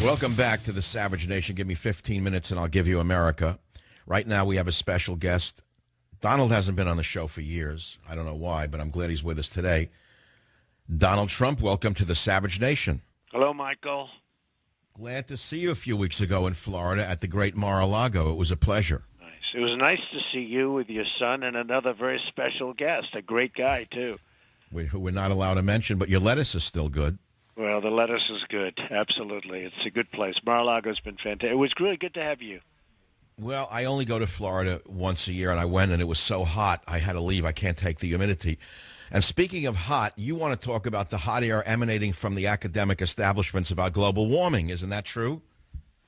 Welcome back to the Savage Nation. Give me 15 minutes and I'll give you America. Right now we have a special guest. Donald hasn't been on the show for years. I don't know why, but I'm glad he's with us today. Donald Trump, welcome to the Savage Nation. Hello, Michael. Glad to see you a few weeks ago in Florida at the great Mar-a-Lago. It was a pleasure. Nice. It was nice to see you with your son and another very special guest, a great guy, too. Who we're not allowed to mention, but your lettuce is still good. Well, the lettuce is good. Absolutely. It's a good place. Mar-a-Lago's been fantastic. It was really good to have you. Well, I only go to Florida once a year, and I went, and it was so hot, I had to leave. I can't take the humidity. And speaking of hot, you want to talk about the hot air emanating from the academic establishments about global warming. Isn't that true?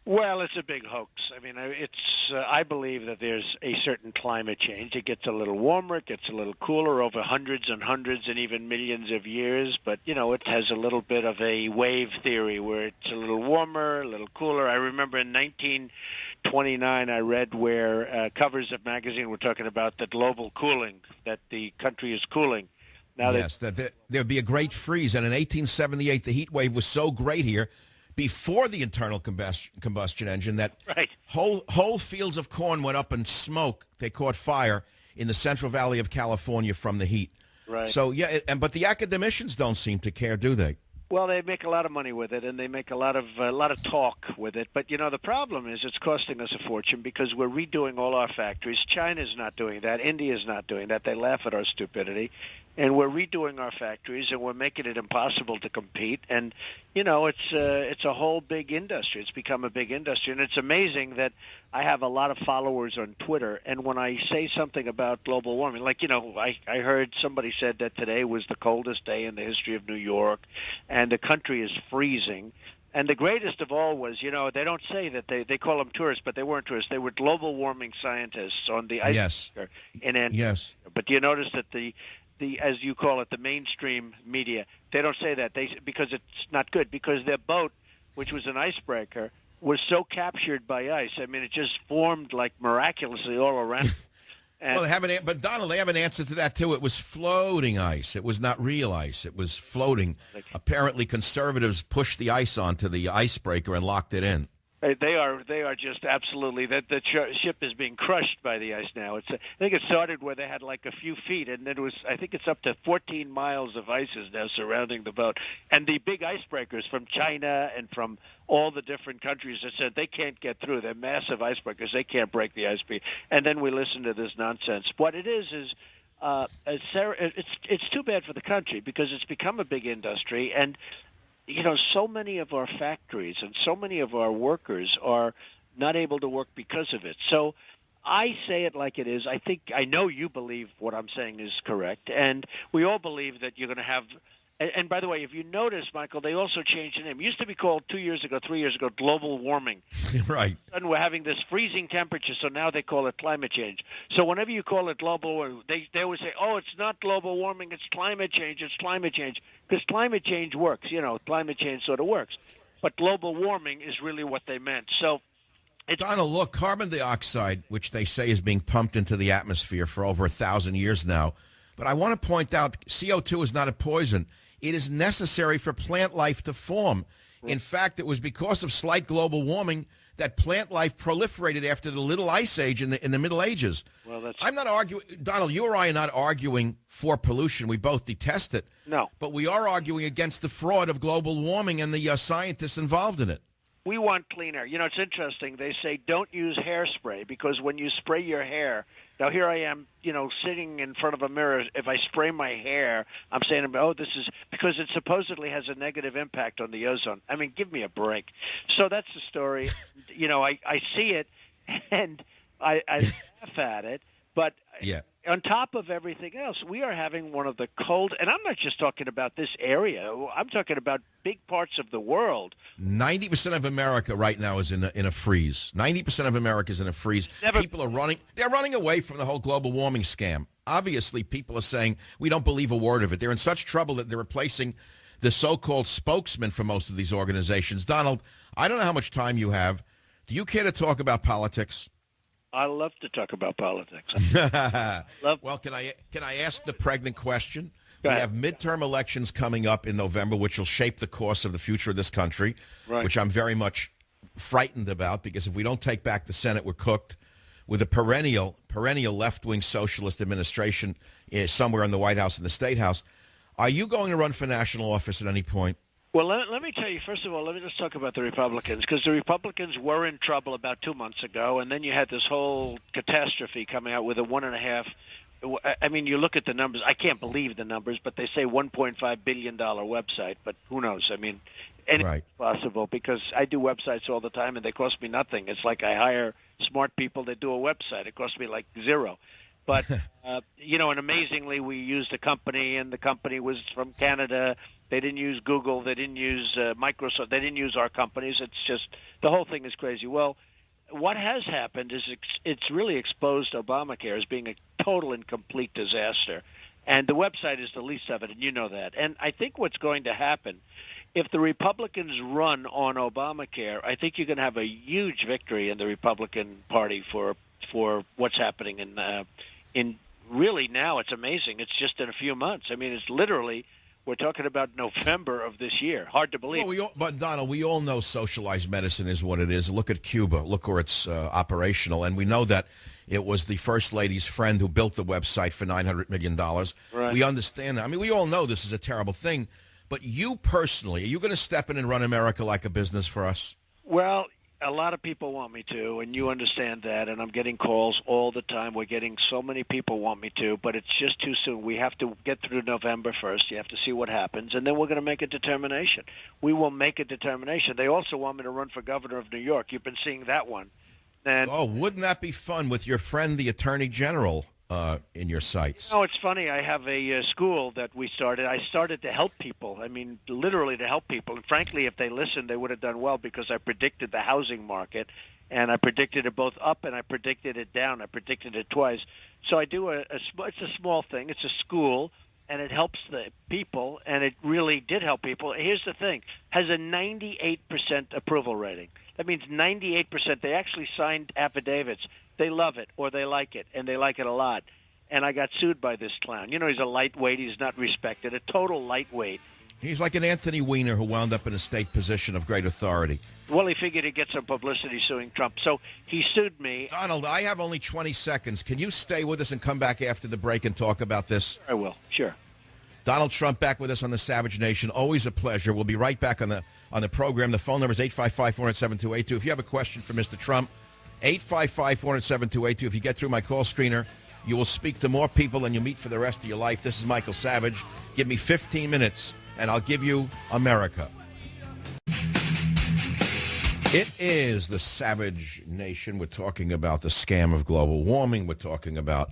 Well, it's a big hoax. I mean, I believe that there's a certain climate change. It gets a little warmer, it gets a little cooler over hundreds and hundreds and even millions of years. But, you know, it has a little bit of a wave theory where it's a little warmer, a little cooler. I remember in 1929 I read where covers of magazine were talking about the global cooling, that the country is cooling. Now yes, that there'd be a great freeze. And in 1878, the heat wave was so great here, before the internal combustion engine, that right. whole fields of corn went up in smoke. They caught fire in the Central Valley of California from the heat. Right. So, yeah, but the academicians don't seem to care, do they? Well, they make a lot of money with it, and they make a lot of talk with it. But, you know, the problem is it's costing us a fortune because we're redoing all our factories. China's not doing that. India's not doing that. They laugh at our stupidity. And we're redoing our factories, and we're making it impossible to compete. And, you know, it's a whole big industry. It's become a big industry. And it's amazing that I have a lot of followers on Twitter. And when I say something about global warming, like, you know, I heard somebody said that today was the coldest day in the history of New York, and the country is freezing. And the greatest of all was, you know, they don't say that they call them tourists, but they weren't tourists. They were global warming scientists on the ice in Antarctica. Yes. But do you notice that the as you call it, the mainstream media, they don't say that because it's not good, because their boat, which was an icebreaker, was so captured by ice. I mean, it just formed like miraculously all around. And well, but Donald, they have an answer to that too. It was floating ice. It was not real ice. It was floating. Apparently, conservatives pushed the ice onto the icebreaker and locked it in. They are just absolutely, that the ship is being crushed by the ice now. I think it started where they had like a few feet, and then I think it's up to 14 miles of ice is now surrounding the boat. And the big icebreakers from China and from all the different countries that said they can't get through. They're massive icebreakers. They can't break the ice. And then we listen to this nonsense. What it is it's too bad for the country because it's become a big industry, and you know, so many of our factories and so many of our workers are not able to work because of it. So I say it like it is. I know you believe what I'm saying is correct, and we all believe that you're going to have. And by the way, if you notice, Michael, they also changed the name. It used to be called 2 years ago, 3 years ago, global warming. Right. And we're having this freezing temperature, so now they call it climate change. So whenever you call it global warming, they always say, oh, it's not global warming, it's climate change, because climate change works. You know, climate change sort of works. But global warming is really what they meant. So, Donald, look, carbon dioxide, which they say is being pumped into the atmosphere for over 1,000 years now. But I want to point out, CO2 is not a poison. It is necessary for plant life to form. In fact, it was because of slight global warming that plant life proliferated after the Little Ice Age in the Middle Ages. Well, I'm not arguing, Donald, you or I are not arguing for pollution. We both detest it. No. But we are arguing against the fraud of global warming and the scientists involved in it. We want clean air. You know, it's interesting. They say don't use hairspray because when you spray your hair, now here I am, you know, sitting in front of a mirror. If I spray my hair, I'm saying, oh, this is because it supposedly has a negative impact on the ozone. I mean, give me a break. So that's the story. You know, I see it and I laugh at it. But yeah. On top of everything else, we are having one of the cold, and I'm not just talking about this area. I'm talking about big parts of the world. 90% of America right now is in a freeze. 90% of America is in a freeze. People are running. They're running away from the whole global warming scam. Obviously, people are saying, we don't believe a word of it. They're in such trouble that they're replacing the so-called spokesman for most of these organizations. Donald, I don't know how much time you have. Do you care to talk about politics? I love to talk about politics. Well, can I ask the pregnant question? Go We ahead. have midterm elections coming up in November, which will shape the course of the future of this country, Right. which I'm very much frightened about, because if we don't take back the Senate, we're cooked. With a perennial left-wing socialist administration somewhere in the White House and the State House, are you going to run for national office at any point? Well, let me tell you, first of all, let me just talk about the Republicans, because the Republicans were in trouble about 2 months ago, and then you had this whole catastrophe coming out with a 1.5. I mean, you look at the numbers. I can't believe the numbers, but they say $1.5 billion website, but who knows? I mean, anything's Right. possible, because I do websites all the time, and they cost me nothing. It's like I hire smart people that do a website. It costs me like zero. But, and amazingly, we used a company, and the company was from Canada. They didn't use Google. They didn't use Microsoft. They didn't use our companies. It's just, the whole thing is crazy. Well, what has happened is it's really exposed Obamacare as being a total and complete disaster. And the website is the least of it, and you know that. And I think what's going to happen, if the Republicans run on Obamacare, I think you're going to have a huge victory in the Republican Party for what's happening in really now. It's amazing. It's just in a few months. I mean, it's literally, we're talking about November of this year. Hard to believe. Well, but Donald, we all know socialized medicine is what it is. Look at Cuba. Look where it's operational. And we know that it was the First Lady's friend who built the website for $900 million. Right. We understand that. I mean, we all know this is a terrible thing. But you personally, are you going to step in and run America like a business for us? Well, a lot of people want me to, and you understand that, and I'm getting calls all the time. We're getting so many people want me to, but it's just too soon. We have to get through November first. You have to see what happens, and then we're going to make a determination. We will make a determination. They also want me to run for governor of New York. You've been seeing that one. And Oh, wouldn't that be fun with your friend, the Attorney General, in your sights? Oh, it's funny. I have a school that we started. I started to help people. I mean, literally to help people. And frankly, if they listened, they would have done well, because I predicted the housing market, and I predicted it both up and I predicted it down. I predicted it twice. So I do it's a small thing. It's a school, and it helps the people, and it really did help people. Here's the thing. Has a 98% approval rating. That means 98%. They actually signed affidavits. They love it, or they like it, and they like it a lot. And I got sued by this clown. You know, he's a lightweight. He's not respected. A total lightweight. He's like an Anthony Weiner who wound up in a state position of great authority. Well, he figured he'd get some publicity suing Trump. So he sued me. Donald, I have only 20 seconds. Can you stay with us and come back after the break and talk about this? I will. Sure. Donald Trump back with us on the Savage Nation. Always a pleasure. We'll be right back on the program. The phone number is 855-400-7282. If you have a question for Mr. Trump, 855-400-7282. If you get through my call screener, you will speak to more people than you meet for the rest of your life. This is Michael Savage. Give me 15 minutes, and I'll give you America. It is the Savage Nation. We're talking about the scam of global warming. We're talking about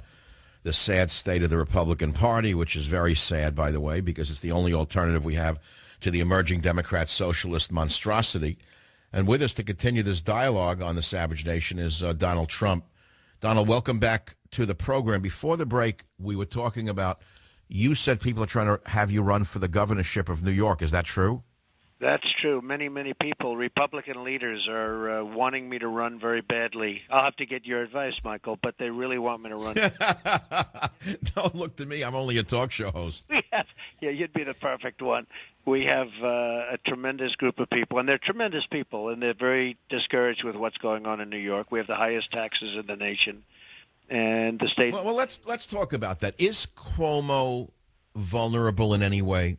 the sad state of the Republican Party, which is very sad, by the way, because it's the only alternative we have to the emerging Democrat socialist monstrosity. And with us to continue this dialogue on the Savage Nation is Donald Trump. Donald, welcome back to the program. Before the break, we were talking about, you said people are trying to have you run for the governorship of New York. Is that true? That's true. Many, many people, Republican leaders, are wanting me to run very badly. I'll have to get your advice, Michael, but they really want me to run. Don't look to me. I'm only a talk show host. Yeah, you'd be the perfect one. We have a tremendous group of people, and they're tremendous people, and they're very discouraged with what's going on in New York. We have the highest taxes in the nation, and the state... Well, let's talk about that. Is Cuomo vulnerable in any way?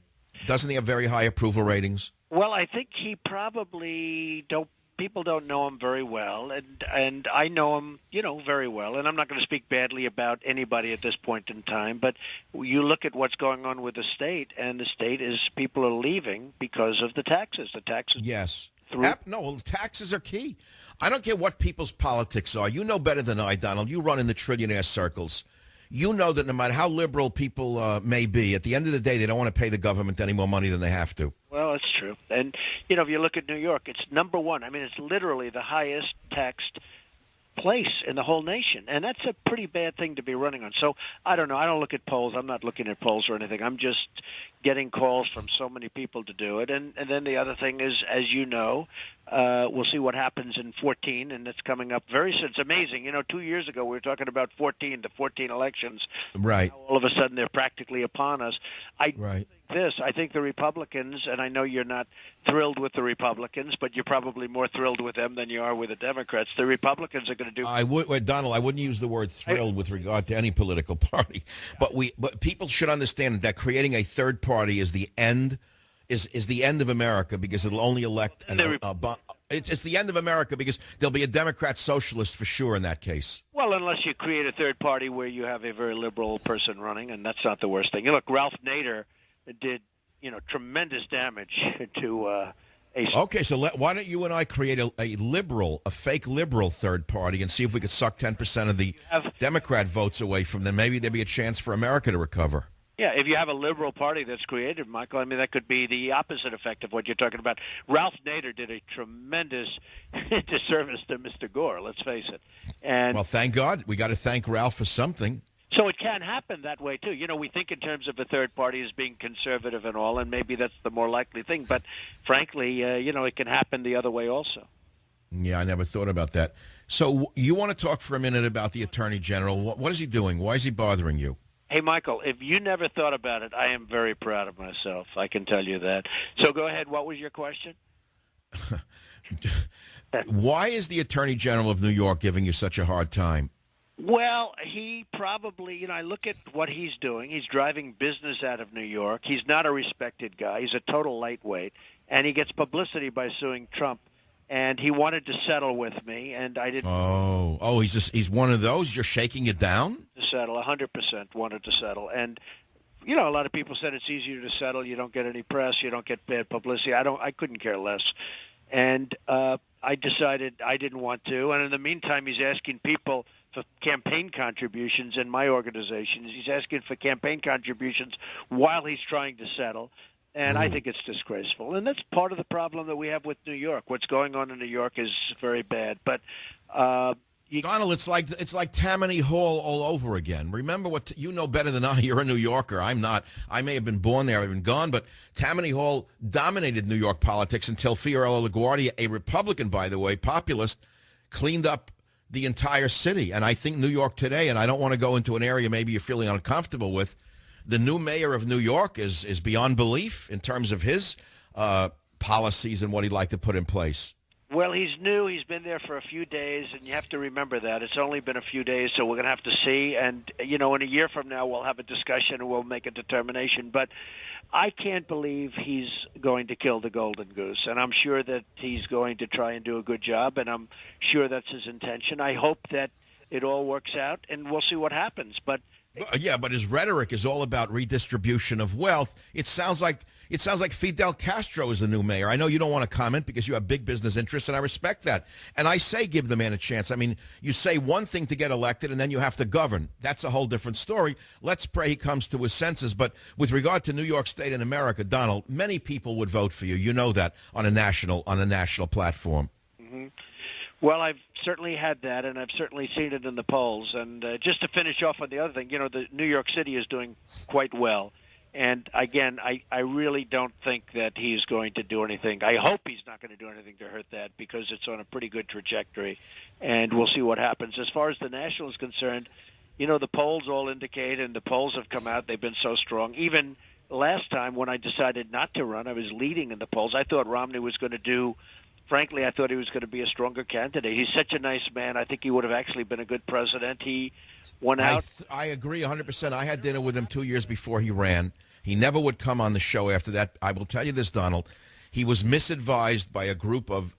Doesn't he have very high approval ratings? Well, I think he probably don't. People don't know him very well, and I know him, very well. And I'm not going to speak badly about anybody at this point in time. But you look at what's going on with the state, and the state is people are leaving because of the taxes. The taxes. Yes. Through. Taxes are key. I don't care what people's politics are. You know better than I, Donald. You run in the trillionaire circles. You know that no matter how liberal people may be, at the end of the day, they don't want to pay the government any more money than they have to. Well, it's true. And, if you look at New York, it's number one. I mean, it's literally the highest taxed place in the whole nation. And that's a pretty bad thing to be running on. So, I don't know. I don't look at polls. I'm not looking at polls or anything. I'm just getting calls from so many people to do it. And then the other thing is, as you know, we'll see what happens in 14, and it's coming up very soon. It's amazing. 2 years ago we were talking about the 14 elections. Right. Now all of a sudden they're practically upon us. Right. I think the Republicans, and I know you're not thrilled with the Republicans, but you're probably more thrilled with them than you are with the Democrats. The Republicans are going to do... Donald, I wouldn't use the word thrilled with regard to any political party, but people should understand that creating a third party is the end of America, because it'll only elect it's the end of America, because there'll be a Democrat socialist for sure in that case. Well, unless you create a third party where you have a very liberal person running, and that's not the worst thing. Look, Ralph Nader did, tremendous damage to Okay, so why don't you and I create a fake liberal third party and see if we could suck 10% of the Democrat votes away from them. Maybe there'd be a chance for America to recover. Yeah, if you have a liberal party that's created, Michael, I mean, that could be the opposite effect of what you're talking about. Ralph Nader did a tremendous disservice to Mr. Gore, let's face it. And well, thank God. We got to thank Ralph for something. So it can happen that way, too. We think in terms of a third party as being conservative and all, and maybe that's the more likely thing. But frankly, it can happen the other way also. Yeah, I never thought about that. So you want to talk for a minute about the Attorney General. What is he doing? Why is he bothering you? Hey, Michael, if you never thought about it, I am very proud of myself. I can tell you that. So go ahead. What was your question? Why is the Attorney General of New York giving you such a hard time? Well, he probably, I look at what he's doing. He's driving business out of New York. He's not a respected guy. He's a total lightweight. And he gets publicity by suing Trump. And he wanted to settle with me, and I didn't. Oh, he's one of those? You're shaking it down? To settle, 100% wanted to settle. And, a lot of people said it's easier to settle. You don't get any press. You don't get bad publicity. I couldn't care less. And I decided I didn't want to. And in the meantime, he's asking people for campaign contributions in my organization. He's asking for campaign contributions while he's trying to settle. And I think it's disgraceful. And that's part of the problem that we have with New York. What's going on in New York is very bad. But Donald, it's like Tammany Hall all over again. Remember what you know better than I. You're a New Yorker. I'm not. I may have been born there. I've been gone. But Tammany Hall dominated New York politics until Fiorello LaGuardia, a Republican, by the way, populist, cleaned up the entire city. And I think New York today, and I don't want to go into an area maybe you're feeling uncomfortable with, the new mayor of New York is beyond belief in terms of his policies and what he'd like to put in place. Well, he's new. He's been there for a few days, and you have to remember that. It's only been a few days, so we're going to have to see. And, in a year from now, we'll have a discussion and we'll make a determination. But I can't believe he's going to kill the golden goose, and I'm sure that he's going to try and do a good job, and I'm sure that's his intention. I hope that it all works out, and we'll see what happens. But yeah, but his rhetoric is all about redistribution of wealth. It sounds like Fidel Castro is the new mayor. I know you don't want to comment because you have big business interests, and I respect that. And I say give the man a chance. I mean, you say one thing to get elected, and then you have to govern. That's a whole different story. Let's pray he comes to his senses. But with regard to New York State and America, Donald, many people would vote for you. You know that on a national platform. Mm-hmm. Well, I've certainly had that, and I've certainly seen it in the polls. And just to finish off on the other thing, the New York City is doing quite well. And again, I really don't think that he's going to do anything. I hope he's not going to do anything to hurt that, because it's on a pretty good trajectory, and we'll see what happens. As far as the national is concerned, the polls all indicate, and the polls have come out, they've been so strong. Even last time when I decided not to run, I was leading in the polls. I thought Romney was going to do... Frankly, I thought he was going to be a stronger candidate. He's such a nice man. I think he would have actually been a good president. He went out. I agree 100%. I had dinner with him 2 years before he ran. He never would come on the show after that. I will tell you this, Donald. He was misadvised by a group of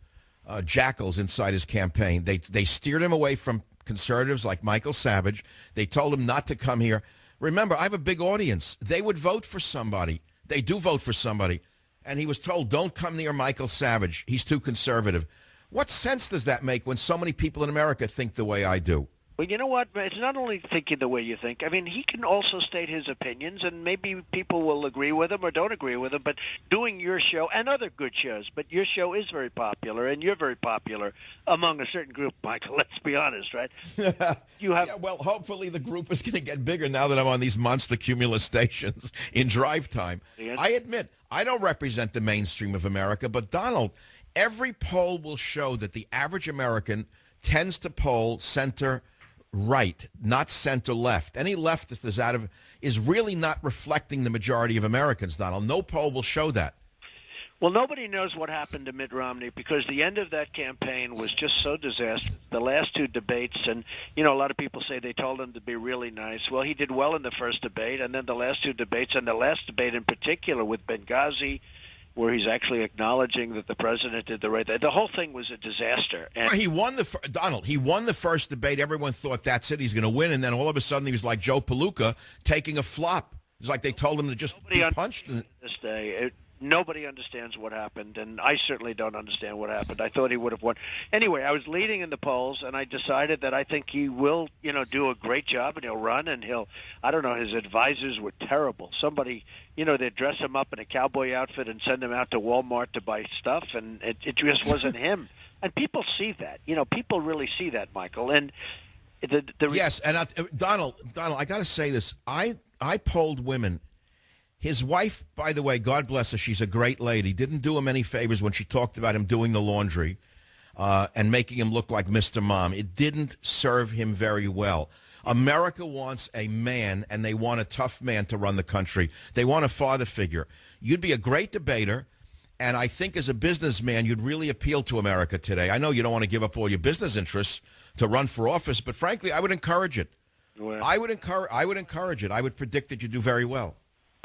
jackals inside his campaign. They steered him away from conservatives like Michael Savage. They told him not to come here. Remember, I have a big audience. They would vote for somebody. They do vote for somebody. And he was told, don't come near Michael Savage. He's too conservative. What sense does that make when so many people in America think the way I do? Well, you know what? It's not only thinking the way you think. I mean, he can also state his opinions, and maybe people will agree with him or don't agree with him. But doing your show and other good shows, but your show is very popular, and you're very popular among a certain group, Michael. Let's be honest, right? You have. Yeah, well, hopefully the group is going to get bigger now that I'm on these monster Cumulus stations in drive time. Yes. I admit, I don't represent the mainstream of America, but Donald, every poll will show that the average American tends to poll center right, not center left. Any leftist is really not reflecting the majority of Americans, Donald. No poll will show that. Well, nobody knows what happened to Mitt Romney because the end of that campaign was just so disastrous. The last two debates, and, you know, a lot of people say they told him to be really nice. Well, he did well in the first debate, and then the last two debates, and the last debate in particular with Benghazi, where he's actually acknowledging that the president did the right thing. The whole thing was a disaster. And he won Donald. He won the first debate. Everyone thought that's it. He's going to win, and then all of a sudden he was like Joe Palooka taking a flop. It's like they told him to just be punched. This day, nobody understands what happened, and I certainly don't understand what happened. I thought he would have won. Anyway, I was leading in the polls, and I decided that I think he will, do a great job, and he'll run, and I don't know, his advisors were terrible. Somebody, they'd dress him up in a cowboy outfit and send him out to Walmart to buy stuff, and it just wasn't him. And people see that. People really see that, Michael. And yes, and Donald, I got to say this. I polled women. His wife, by the way, God bless her, she's a great lady, didn't do him any favors when she talked about him doing the laundry and making him look like Mr. Mom. It didn't serve him very well. America wants a man, and they want a tough man to run the country. They want a father figure. You'd be a great debater, and I think as a businessman, you'd really appeal to America today. I know you don't want to give up all your business interests to run for office, but frankly, I would encourage it. Well, I would encourage it. I would predict that you do very well.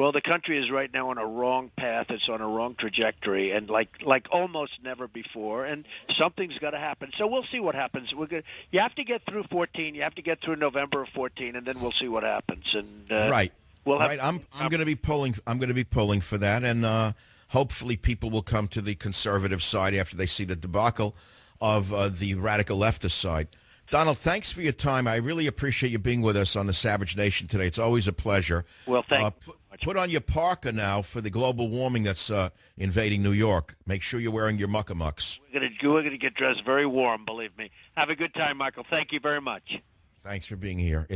Well, the country is right now on a wrong path. It's on a wrong trajectory, and like almost never before. And something's got to happen. So we'll see what happens. You have to get through 14. You have to get through November of 14, and then we'll see what happens. And right. I'm going to be polling. I'm going to be polling for that, and hopefully people will come to the conservative side after they see the debacle of the radical leftist side. Donald, thanks for your time. I really appreciate you being with us on the Savage Nation today. It's always a pleasure. Well, thank you. Put on your parka now for the global warming that's invading New York. Make sure you're wearing your muckamucks. We're gonna get dressed very warm, believe me. Have a good time, Michael. Thank you very much. Thanks for being here.